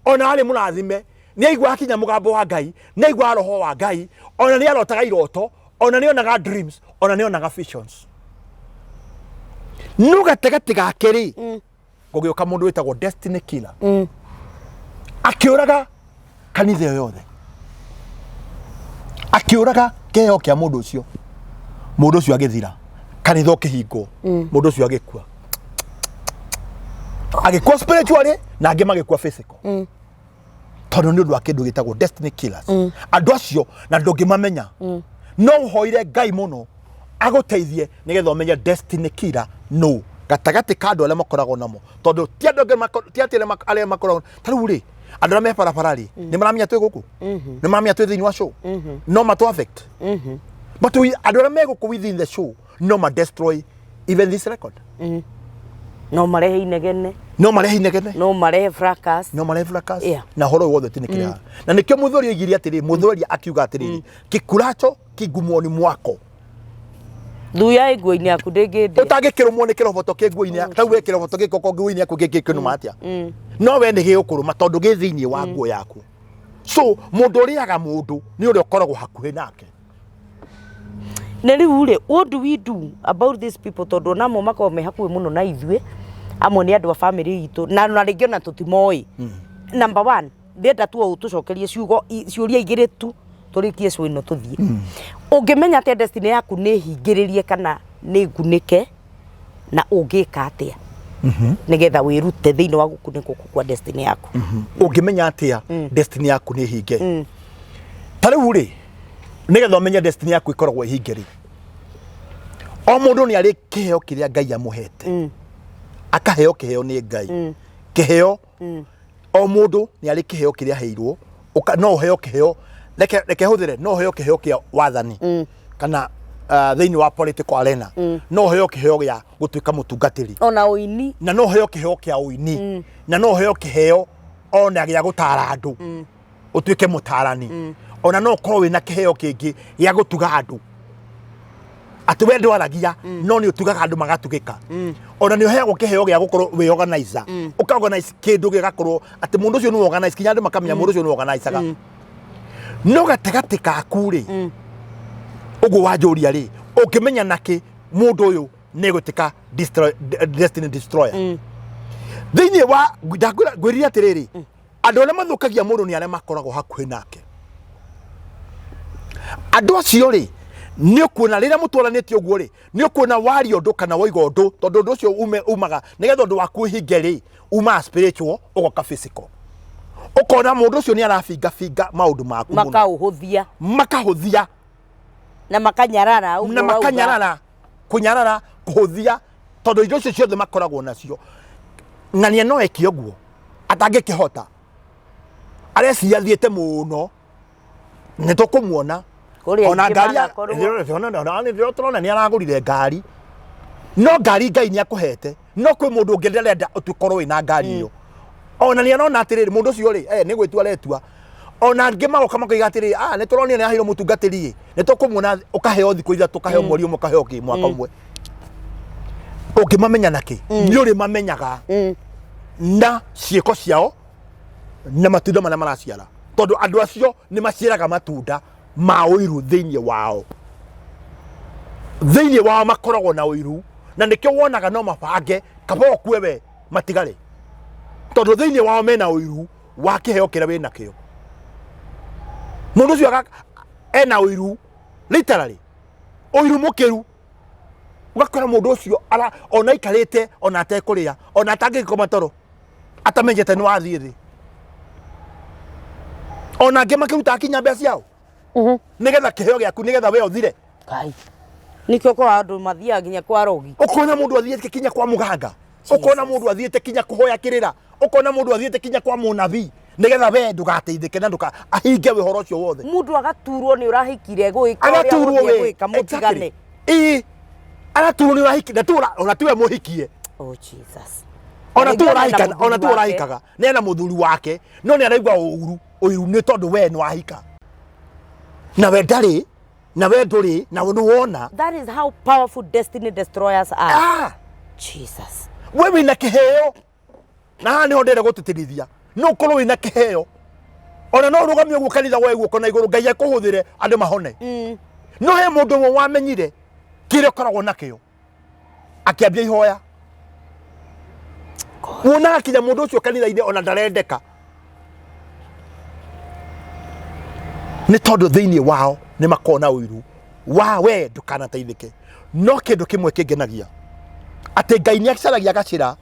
ona ari murathime ni aigua akinya mugambo wa Ngai ni aigua roho wa Ngai ona ni arotaga iroto ona ni onaga dreams ona ni onaga visions no gatagati gake ri gugioka mundu witagwo destiny killer akiuraga kanitha yothe akiuraga keheo kia mundu ucio agithira kanitha ukihingo mundu ucio agikua spiritually na angi magikua physical tondu ni undu wa kindu gitagwo destiny killers andu acio na ndungimamenya no hoire Ngai muno aguteithie nigetha umenye destiny killer no gatagati ka andu aria makoragwo namo tondu ti andu aria makoragwo tariu ri andu aria me barabara ri ni maramenya twi guku ni maramenya twi thiini wa show no matu affect but andu aria me guku within the show no ma destroy even this record no marehe inegene no marehe fracas yeah. Na horo wothe tinikira na nikio muthori igiri atiri muthori akiuga atiri kikuracho kigumoni mwako thuya iguini aku ndingindi utangikirumwo ni kiroboto kinguini tau we kiroboto gikoko nguini aku gikikinu atia no we ni giukuruma tondu gi thiini wa nguo yaku so mundu uriaga mundu ni uri ukoragwo hakuhi nake na riu ri what do we do about these people tondu namo makorwo me hakuhi muno na ithue amwe ni andu a family itu na ringi ona tutimoi number 1 ndenda tu utucokerie ciuria igiri tu turikie cio ino tuthie ungimenya ati destiny yaku ni hingiririe kana ni ngunike na ungika atia nigetha wirute thiini wa gukuniko kwa destiny yaku ungimenya atia destiny yaku ni hinge tariu ri nigetha umenye destiny yaku ikoragwo hingiri o mundu ni ari kiheo kiria Ngai amuhete akaheo kiheo ni Ngai kiheo o mundu ni ari kiheo kiria heirwo no heo kiheo reke huthire no heo kiheo kia wathani kana thiini wa political arena no heo kiheo gia gutuika mutungatiri ona uini na no heo kiheo kia uini na no heo kiheo ona gia gutara andu utuike mutarani ona no korwo wina kiheo kingi gia gutuga andu ati we ndwaragia no ni utugaga andu magatugika ona ni uheagwo kiheo gia gukorwo we organizer ukaorganize kindu gigakorwo ati mundu ucio ni organize kinya andu makamenya mundu ucio ni organizaga no gatagati kaku ri ugu wanjuria ri ukimenya naki mundu uyu nä gå tä ka destiny destroyer thä wa ngwä rire atä rä rä andå arä a mathå kagia må ndå nä arä a makoragwo hakuhä nake andå acio rä nä å kuona rä rä a må twaranä tie å guo rä nä å kuona wario ndå kana waiga å ndå tondå å ndå å cio umaga nä getha å ndå waku å hinge rä umaga spiritual å goka physical å kona må ndå å cio nä arabinga maå ndå maku makahå thia na makanyarara kå nyarara kå hå thia tondå indo icio ciothe makoragwo nacio ng'ania no eke å guo atangä kä hota areciria thiä te må no nä tå kå muona ona ngari rä tårona nä aragå rire ngari no ngari Ngai nä akå hete no kwä må ndå å ngä nderenda å tukorwo wä na ngari ä yo ona nä arona atä rä rä må ndå å cio rä nä gwä tua aretua ona angä magoka makoiga atä rä nä tå ronire nä aheirwo må tungatä ri nä tå kå muona å kaheo thikå ithatå kaheo mweri å mwe kaheo kä mwaka å mwe å ngä mamenya nakä nä å rä mamenyaga na ciäko ciao na matunda marĩa maraciara tondå andå acio nä maciaraga matunda ma ũiru thĩinĩ wao makoragwo na ũiru na nĩkĩo wonaga no mabange kaba okue we matigare tondũ thĩinĩ wao mena ũiru wa kĩheo kĩrĩa wĩ nakĩo mũndũ ũcio ena ũiru literally ũiru mũkĩru ũgakora mũndũ ũcio ona aikarĩte ona atekũrĩa ona atangĩkoma toro atamenyete nĩ wathiĩ thĩ ona angĩ makĩruta kinya mbia ciao nigetha kiheo giaku nigetha we uthire kai nikio kwa andu mathiaga kinya kwa rogi ukona mundu athiete kinya kwa muganga ukona mundu athiete kinya kuhoya kirira ukona mundu athiete kinya kwa munabii nigetha we ndugateithike na nduka ahinge we horo cio wothe mundu agaturwo ni urahikire gwika mutigane araturwo ni urahikire ona tiwe muhikie oh Jesus ona tu urahikaga nena muthuri wake no ni araigwa ũiru nĩ tondũ we nĩ wahika na we ndarĩ na we ndũrĩ na we nĩ wona. That is how powerful destiny destroyers are. Jesus we wĩna kĩheo na haha nĩho ndĩrenda gũtĩtĩrithia no ũkorwo wĩna kĩheo ona no ũrũgamie ũguo kanitha woe guoko na igũrũ Ngai ekũhũthĩre andũ mahone no he mũndũ ũmwe wamenyire kĩrĩa ũkoragwo nakĩo akĩambia ihoya wonaga kinya mũndũ ũcio kanitha-inĩ ona ndarendeka nĩ tondũ thĩinĩ wao nĩ makona ũiru wa we ndũkanateithĩke no kĩndũ kĩmwe kĩngenagia atĩ Ngai nĩ acaragia gacĩra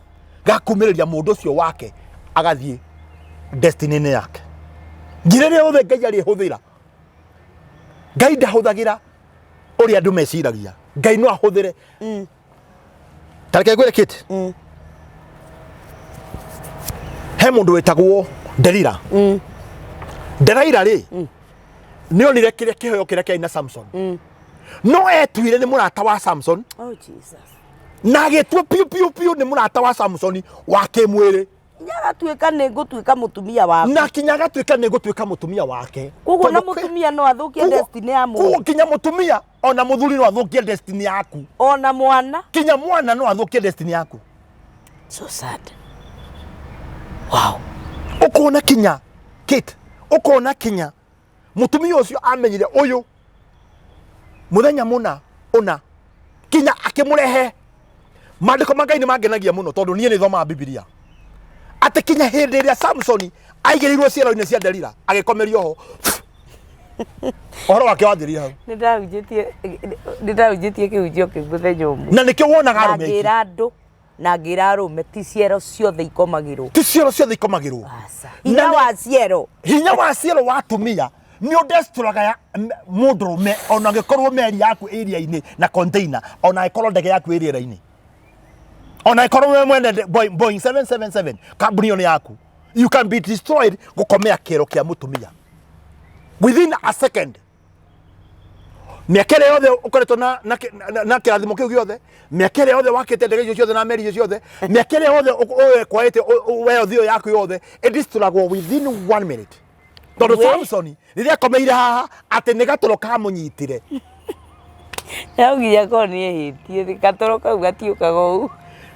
ga kumĩrĩria mũndũ ũcio wake agathiĩ destiny-inĩ yake njĩra ĩrĩa yothe Ngai arĩhũthĩra Ngai ndahũthagĩra ũrĩa andũ meciragia Ngai no ahũthĩre ta reke ngwĩre kĩti he mũndũ wĩtagwo derail rĩ nĩ onire kĩrĩa kĩheo kĩrĩa kĩarĩ na Samson no etuire nĩ mũrata wa Samson na agĩtua piu nĩ mũrata wa Samson wa kĩmwĩrĩ agatuĩka nĩ ngũtuĩka mũtumia wake na kinya agatuĩka nĩ ngũtuĩka mũtumia wake koguo na mũtumia no athũkie destiny ya mũndũ kinya mũtumia ona mũthuri no athũkie destiny yaku ona mwana kinya mwana no athũkie destiny yaku so sad wow ukona kinya Kate ukona kinya mutumia ucio amenyire uyu muthenya muna ona kinya akimurehe mandiko mangai ni mangenagia muno tondu nie ni thoma Biblia ate kinya hindi ria Samson aigirirwo ciero-ini cia Delila agikomerio ho ohoro wake wathiri hau nindaujitie kiunjio kiu muthenya umwe na nikio wonaga arume ngira andu na ngira arume ti ciero ciothe ikomagirwo hinya wa ciero watumia ni udestroga mundurume ona ngikorwo meri yaku area-ini na container ona ikorwo ndege yaku area-ini ona ikorwo we mwene Boeing 777 kambuni yo yaku you can be destroyed gukomea kero kia mutumia within a second miakere yothe ukoretwo na kirathimo kiu giothe miakere yothe wakite ndege icio ciothe na meri icio ciothe miakere yothe kwete we thio yaku yothe edisturagwo within 1 minute tondu Samson riria akomeire haha ati ni gatoro kamunyitire yaugia ko ni hitie gatoro kau gatiukaga u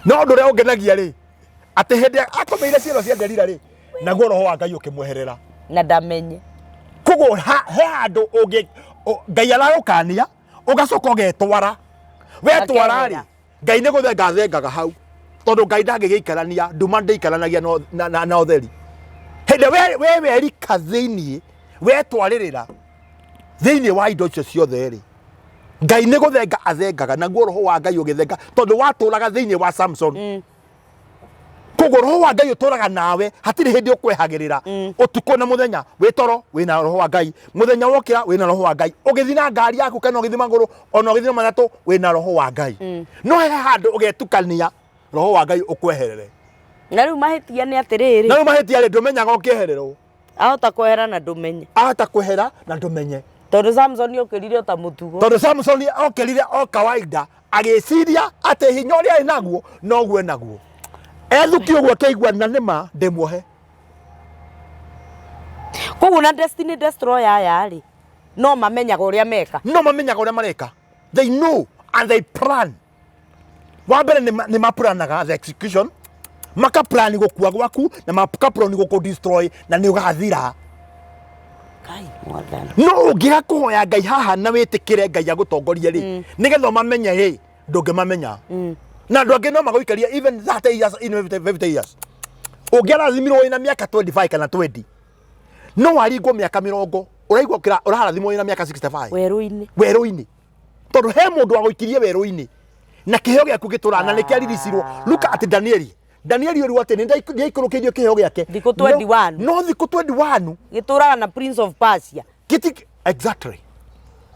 no ndu ria ungenagia ri ati hindi akomeire ciero cia Delila ri naguo roho wa Ngai ukimweherera na ndamenye koguo he andu ungi Ngai aragukania ugacoka ugetwara we twara ri Ngai nĩ gũthenga thengaga hau tondũ Ngai ndangĩgĩikarania nduma ndĩikaranagia na ũtheri hĩndĩ we werika thĩiniĩ wetwarĩrĩra thĩiniĩ wa indo icio ciothe rĩ Ngai nĩ gũthenga athengaga naguo roho wa Ngai ũgĩthenga tondũ watũraga thĩiniĩ wa Samson koguo roho wa Ngai ũtũraga nawe hatirĩ hĩndĩ ũkwehagĩrĩra ũtukũ na mũthenya wĩ toro wĩna roho wa Ngai mũthenya wokĩra wĩna roho wa Ngai ũgĩthiĩ na ngari yaku kana ũgĩthiĩ magũrũ ona ũgĩthiĩ na matatũ wĩna roho wa Ngai no he handũ ũgetukania roho wa Ngai ũkweherere na rĩu mahĩtia nĩ atĩrĩrĩ na rĩu mahĩtia rĩ ndũmenyaga ũkĩehererwo ahota kwehera na ndũmenye ahota kwehera na ndũmenye tondũ Samson okĩrire ta mũtugo tondũ Samson okĩrire o kawaida agĩciria atĩ hinya ũrĩa arĩ naguo noguo naguo ethuki ũguo akĩigua na nĩma ndĩmuohe koguo na destiny destroyer aya rĩ no mamenyaga ũrĩa mareka they know and they plan wa mbere nĩ maplanaga the execution makaplan gũkua gwaku na makaplan gũkũdestroy na nĩ ũgathira no ũngĩga kũhoya Ngai haha na wĩtĩkĩre Ngai agũtongorie rĩ nĩgetha mamenye rĩ ndũngĩmamenya na andũ angĩ no magũikaria even 30 years in 50 years ũngĩarathimirwo wĩna mĩaka 25 kana 20 no waringwo mĩaka 40 ũraigua ũraharathimwo wĩna mĩaka 65 werũ-inĩ tondũ he mũndũ wagũikirie werũ-inĩ na kĩheo gĩaku gĩtũra na nĩkĩariricirwo luka atĩ Danieli ũrĩ atĩ nĩndaikũrũkĩirio kĩheo gĩake thikũ 21 no thikũ 21 gĩtũraga na Prince of Persia exactly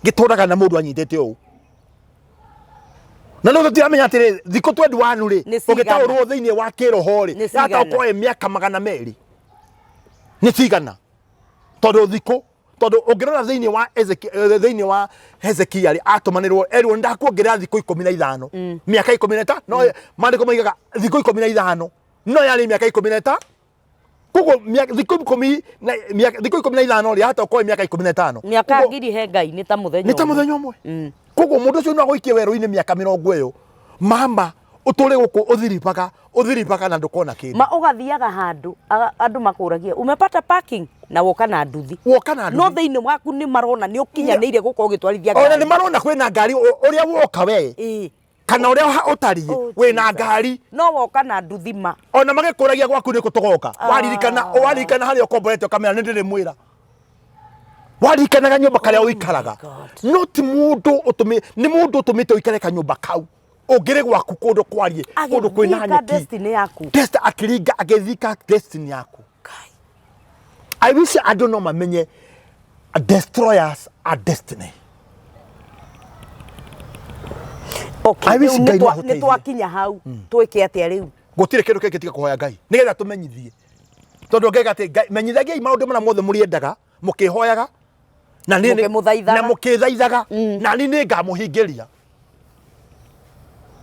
gĩtũraga na mũndũ anyitĩte ũũ na no tũtiramenya atĩrĩ thikũ 21 rĩ ũgĩtaũrwo thĩiniĩ wa kĩroho rĩ yataũkorwo mĩaka 200 nĩ cigana tondũ thikũ tondũ ũngĩrora thĩiniĩ wa Hezekia rĩ atũmanĩrwo erwo ndakuongerera thikũ 15 mĩaka 15 no maandĩko maigaga thikũ 15 no yarĩ mĩaka 15 koguo thikũ 15 rĩ yataũkorwo mĩaka 15 mĩaka ngiri he Ngai nĩ ta mũthenya ũmwe koguo mũndũ ũcio no agũikie werũ-inĩ mĩaka 40 mama ũtũre gũkũ ũthiripaga na ndũkona kĩndũ ma ũgathiaga handũ andũ makũragia umepata parking na woka na nduthi no thĩinĩ waku nĩ marona nĩ ũkinyanĩire gũkorwo ũgĩtwarithia ngari ona nĩ marona kwĩna ngari ũrĩa woka we kana ũrĩa ũtariĩ wĩna ngari no woka na nduthi ma ona magĩkũragia gwaku nĩ kũtogoka waririkana harĩa ũkomboretwo kamera nĩ ndĩrĩ mwĩra waririkanaga nyũmba karĩa ũikaraga no ti mũndũ ũtũmĩte ũikare kanyũmba kau ũngĩrĩ gwaku kũndũ kwariĩ kũndũ kwĩna nyeki agĩthika destiny yaku I wish andũ no mamenye destroyers are destiny nĩ twakinya hau twĩke atĩa rĩu gũtirĩ kĩndũ kĩngĩ tiga kũhoya Ngai nĩgetha tũmenyithie tondũ Ngai atĩ menyithagiai maũndũ marĩa mothe mũrĩendaga mũkĩhoyaga na mũkĩthaithaga na niĩ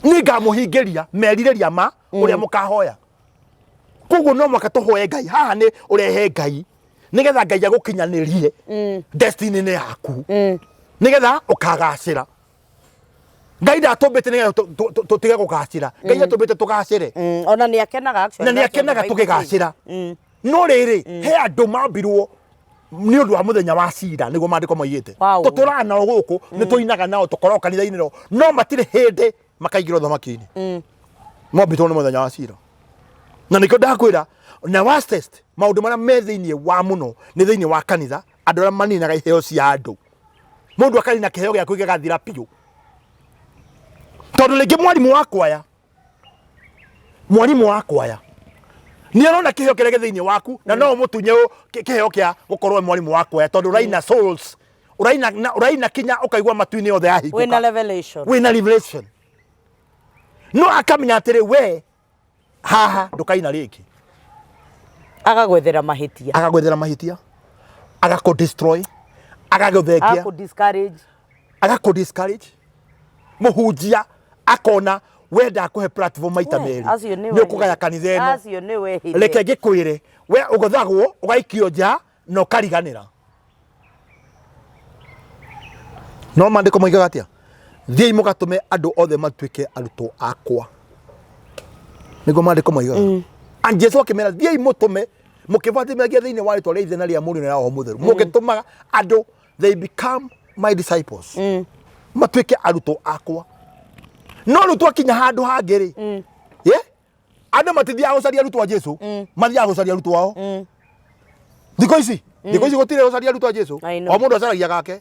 nĩngamũhingĩria merirĩria ma ũrĩa mũkahoya koguo no mũhaka tũhoye Ngai haha nĩ ũrehe Ngai nĩgetha Ngai agũkinyanĩrie destiny-inĩ yaku nĩgetha ũkagacĩra Ngai ndatũmbĩte nĩgetha tũtige gũgacĩra Ngai atũmbĩte tũgacĩre ona nĩakenaga tũkĩgacĩra no rĩrĩ he andũ mambirwo nĩ ũndũ wa mũthenya wa cira nĩguo maandĩko moigĩte tũtũraga nao gũkũ nĩ tũinaga nao tũkoragwo kanitha-inĩ no matirĩ hĩndĩ makaingĩra ũthamaki-inĩ mombĩtwo nĩ mũthenya wa cira na nĩkĩo ndakwĩra na worst test maũndũ marĩa me thĩiniĩ wa mũno nĩ thĩiniĩ wa kanitha andũ arĩa maninaga iheo cia andũ mũndũ akarina kĩheo gĩaku gĩgathira piũ tondũ rĩngĩ mwarimũ wa kwaya nĩ arona kĩheo kĩrĩa thĩiniĩ waku na no mũtunye kĩheo kĩa gũkorwo mwarimũ wa kwaya tondũ ũraina souls ũraina kinya ũkaigua matu-inĩ yothe yahingũka wĩna revelation no akamenya atĩrĩ we haha ndũkaina rĩngĩ agagwethera mahĩtia agakũ-destroy agakũ-discourage mũhunjia akona wenda kũhe platform maita merĩ nĩ ũkũgaya kanitha ĩno reke ngĩkwĩre we ũgũthagwo ũgaikio nja na ũkariganĩra no maandĩko moigaga atĩa thiĩi mũgatũme andũ othe matuĩke arutwo akwa nĩguo maandĩko moigaga and Jesũ akĩmera thiĩi mũtũme mũkĩbatithanagia thĩinĩ wa rĩĩtwa rĩa Ithe na rĩa Mũriũ na rĩa Roho Mũtheru mũgĩtũmaga andũ they become my disciples matuĩke arutwo akwa no riu twakinya handu hangiri ye andu matithia gucaria rutwa Jesu mathia gucaria rutwa wao thiko ici gutire gucaria rutwa Jesu o mundu acaragia gake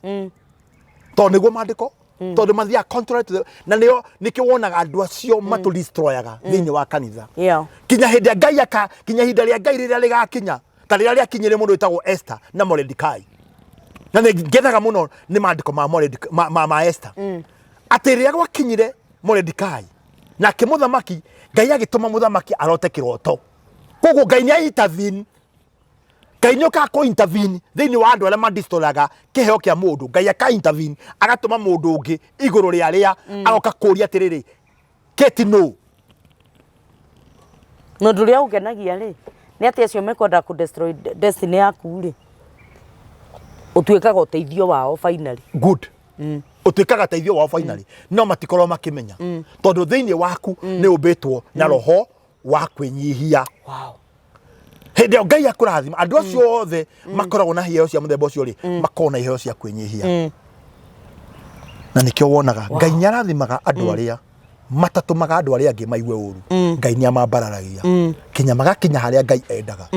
to niguo mandiko tondu mathia contrary to na nikio wonaga andu acio matu destroyaga thiini wa kanitha kinya hindi Ngai kinya hinda ria Ngai riria ligakinya ta riria riakinyire mundu witagwo Esther na Mordecai na ngethaga muno ni mandiko ma Esther ati riria gwakinyire Mordecai na kimuthamaki Ngai agituma muthamaki arote kiroto koguo Ngai ni intervene Ngai ni oka ko intervene thiini wa andu aria madistolaga kiheo kia mundu Ngai aka intervene agatuma mundu ungi iguru ria ria agoka kuria atiriri keti no nduria ugenagia ri ni ati acio mekwenda ku destroy destiny yaku ri utuikaga uteithio wao finally good utuikaga teithio wao finally no matikorwo makimenya tondu thiini waku ni ubitwo na roho wa kwinyihia hindi Ngai akurathima andu acio othe makoragwo na hiheo cia muthemba ucio ri makona hiheo cia kwinyihia na nikio wonaga Ngai nyarathimaga andu aria matatumaga andu aria angi maigue uru Ngai ni amambararagia kinya magakinya haria Ngai endaga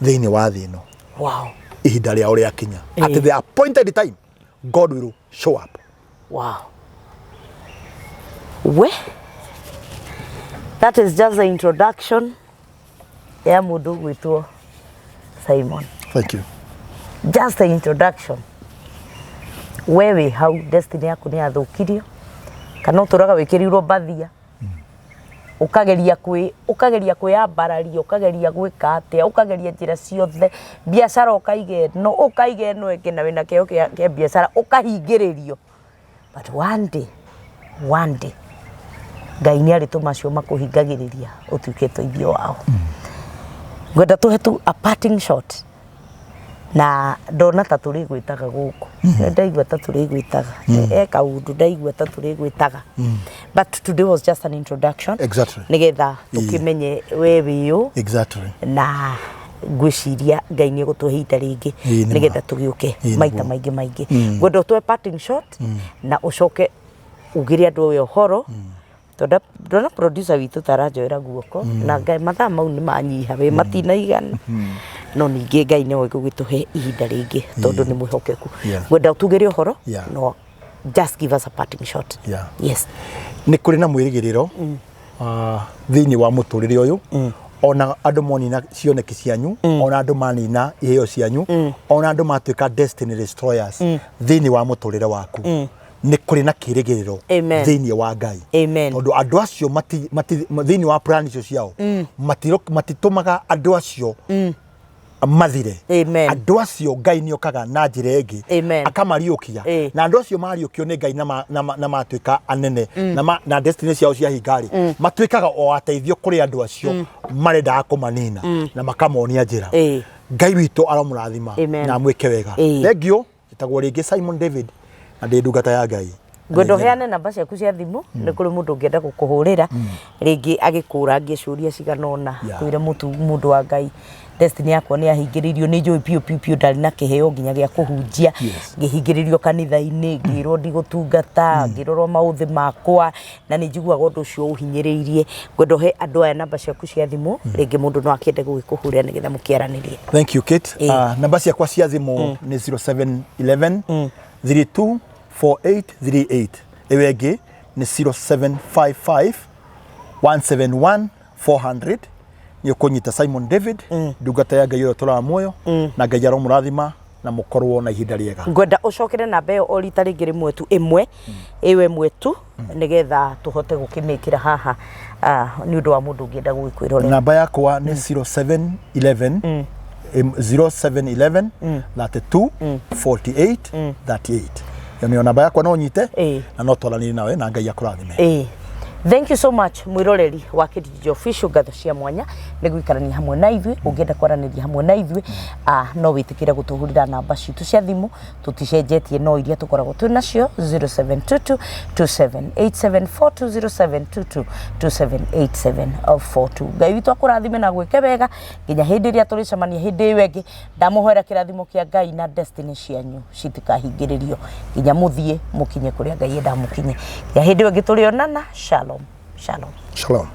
thiini wa thi ino ihinda ria uria kinya at the appointed time God will show up. That is just the introduction ya mundu gwitwo Simon. Thank you. Just the introduction. Wewe how destiny yaku ni athukirio kana uturaga wikirirwo bathia ukageria kwiyambararia ukageria gwika atia ukageria njira ciothe biashara ukaige no ekina wina kio kia biashara ukahingiririo but one day Ngai ni arituma cio makuhingagiriria utuike toithio wao ngwenda tuhe tu a parting shot na ndona ta turi gwitaga guku ndaigua ta turi gwitaga eka undu ndaigua ta turi gwitaga but today was just an introduction nigetha tukimenye wewe yu na gwiciria Ngai ni gutuhe ihinda ringi nigetha tugiuke maita maingi ngwenda tuhe parting shot na ucoke ugire andu uyo horo ndona producer witu taranjoera guoko na Ngai mathaa mau ni manyiha we matinaigana no ningi Ngai ni gugituhe ihinda ringi tondu ni mwihokeku ngwenda utugire uhoro no just give us a parting shot. Yes, ni kuri na mwirigiriro thiini wa muturire uyu ona andu monina cioneki cianyu ona andu manina iheo cianyu ona andu matuika destiny destroyers thiini wa muturire waku ni kuri na kirigiriro thiini wa Ngai tondu andu acio thiini wa plan icio ciao matitumaga andu acio mathire andu acio Ngai ni okaga na njira ingi akamariukia na andu acio mariukio ni Ngai na matuika anene na destiny ciao cia hingari matuikaga o ateithio kuri andu acio marenda kumanina na makamonia njira Ngai witu aramurathima na mwike wega thengio itagwo ringi Simon David na ndi ndungata ya Ngai ngwenda heane namba ciaku cia thimu ni kuri mundu ngienda gukuhurira ringi agikura ngicuria ciganona kwire mundu wa Ngai destiny yakwa ni ahingiririo ni njui piu ndari na kiheo nginya gia kuhunjia ngihingiririo kanitha-ini ngirwo ndigutungata ngirorwo mauthi makwa na ni njiguaga undu ucio uhinyiriirie ngwenda he andu aya namba ciaku cia thimu ringi mundu no akiende gugikuhurira nigetha mukiaranirie. Thank you Kate. Namba ciakwa cia thimu ni 0711 324838 ewe ingi ni 0755 171 400 ni ukunyita Simon David ndungata ya Ngai utora muoyo na Ngai aromurathima na mukorwo na ihinda riega. Ngwenda ucokere namba yo orita ringi rimwe tu imwe iwe mwetu nigetha tuhote gukimikira haha ni undu wa mundu ngienda guikwirorera. Namba yakwa ni 0711 32 48 38 yo namba yakwa no nyite na no twaranie nawe na Ngai akurathime. Thank you so much mwiroreri wa Kidiji Official, ngatho cia mwanya nĩ gũikarania hamwe na ithuĩ. Ũngĩenda kwaranĩria hamwe na ithuĩ no wĩtĩkĩre gũtũhũrĩra namba citũ cia thimũ, tũticenjetie no iria tũkoragwo twĩ nacio 0722 278742 278742. Ngai witũ akũrathime na gwĩke wega nginya hĩndĩ ĩrĩa tũrĩcemania hĩndĩ ĩyo ĩngĩ. Ndamũhoera kĩrathimo kĩa Ngai na destiny cianyu citikahingĩrĩrio nginya mũthiĩ mũkinye kũrĩa Ngai enda mũkinye. Ya hĩndĩ ĩyo ĩngĩ tũrĩonana. Shalom. Shalom. Shalom.